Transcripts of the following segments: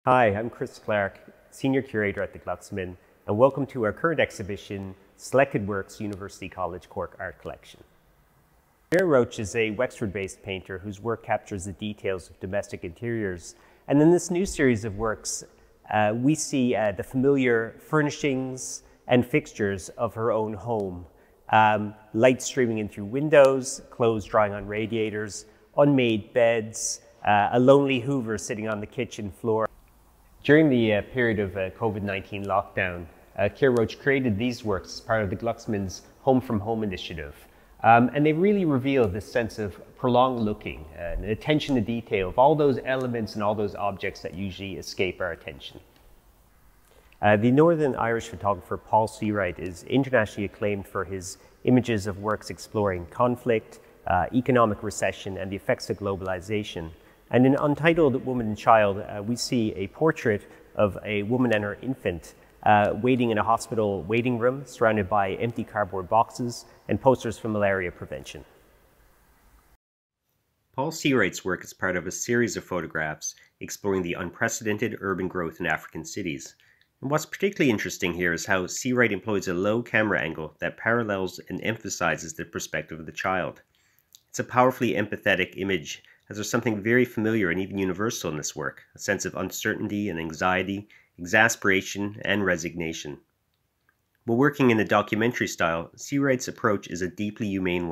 Hi, I'm Chris Clarke, Senior Curator at the Glucksman, and welcome to our current exhibition, Selected Works University College Cork Art Collection. Roach is a Wexford-based painter whose work captures the details of domestic interiors. And in this new series of works, we see the familiar furnishings and fixtures of her own home. Light streaming in through windows, clothes drying on radiators, unmade beds, a lonely Hoover sitting on the kitchen floor. During the period of COVID-19 lockdown, Ciara Roche created these works as part of the Glucksman's Home from Home initiative. And they really reveal this sense of prolonged looking and attention to detail of all those elements and all those objects that usually escape our attention. The Northern Irish photographer C Wright is internationally acclaimed for his images of works exploring conflict, economic recession, and the effects of globalization. And in Untitled Woman and Child, we see a portrait of a woman and her infant waiting in a hospital waiting room surrounded by empty cardboard boxes and posters for malaria prevention. Seawright's work is part of a series of photographs exploring the unprecedented urban growth in African cities. And what's particularly interesting here is how C Wright employs a low camera angle that parallels and emphasizes the perspective of the child. It's a powerfully empathetic image, as there's something very familiar and even universal in this work, a sense of uncertainty and anxiety, exasperation and resignation. While working in a documentary style, C Wright's approach is a deeply humane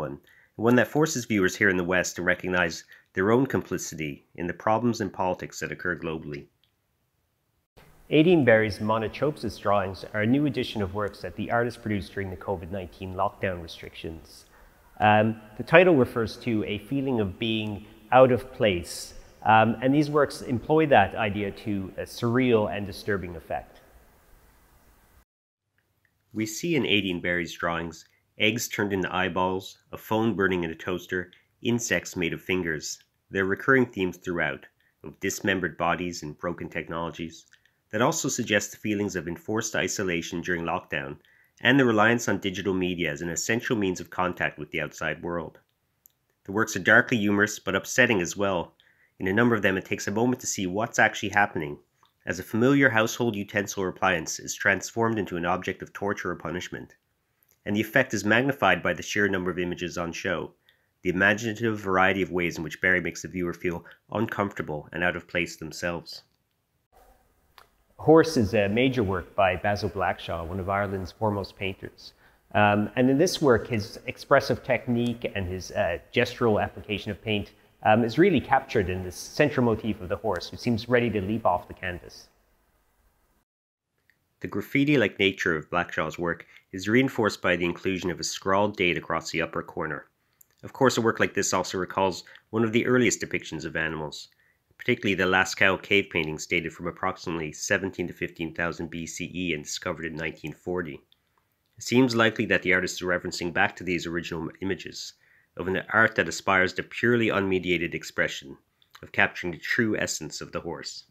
one that forces viewers here in the West to recognize their own complicity in the problems and politics that occur globally. Aideen Barry's monotrops drawings are a new edition of works that the artist produced during the COVID-19 lockdown restrictions. The title refers to a feeling of being out of place, and these works employ that idea to a surreal and disturbing effect. We see in Aideen Barry's drawings eggs turned into eyeballs, a phone burning in a toaster, insects made of fingers. There are recurring themes throughout, of dismembered bodies and broken technologies, that also suggest the feelings of enforced isolation during lockdown and the reliance on digital media as an essential means of contact with the outside world. The works are darkly humorous, but upsetting as well. In a number of them, it takes a moment to see what's actually happening, as a familiar household utensil or appliance is transformed into an object of torture or punishment. And the effect is magnified by the sheer number of images on show, the imaginative variety of ways in which Barry makes the viewer feel uncomfortable and out of place themselves. Horse is a major work by Basil Blackshaw, one of Ireland's foremost painters. And in this work, his expressive technique and his gestural application of paint is really captured in this central motif of the horse, who seems ready to leap off the canvas. The graffiti-like nature of Blackshaw's work is reinforced by the inclusion of a scrawled date across the upper corner. Of course, a work like this also recalls one of the earliest depictions of animals, particularly the Lascaux cave paintings dated from approximately 17 to 15,000 BCE and discovered in 1940. It seems likely that the artist is referencing back to these original images of an art that aspires to purely unmediated expression, of capturing the true essence of the horse.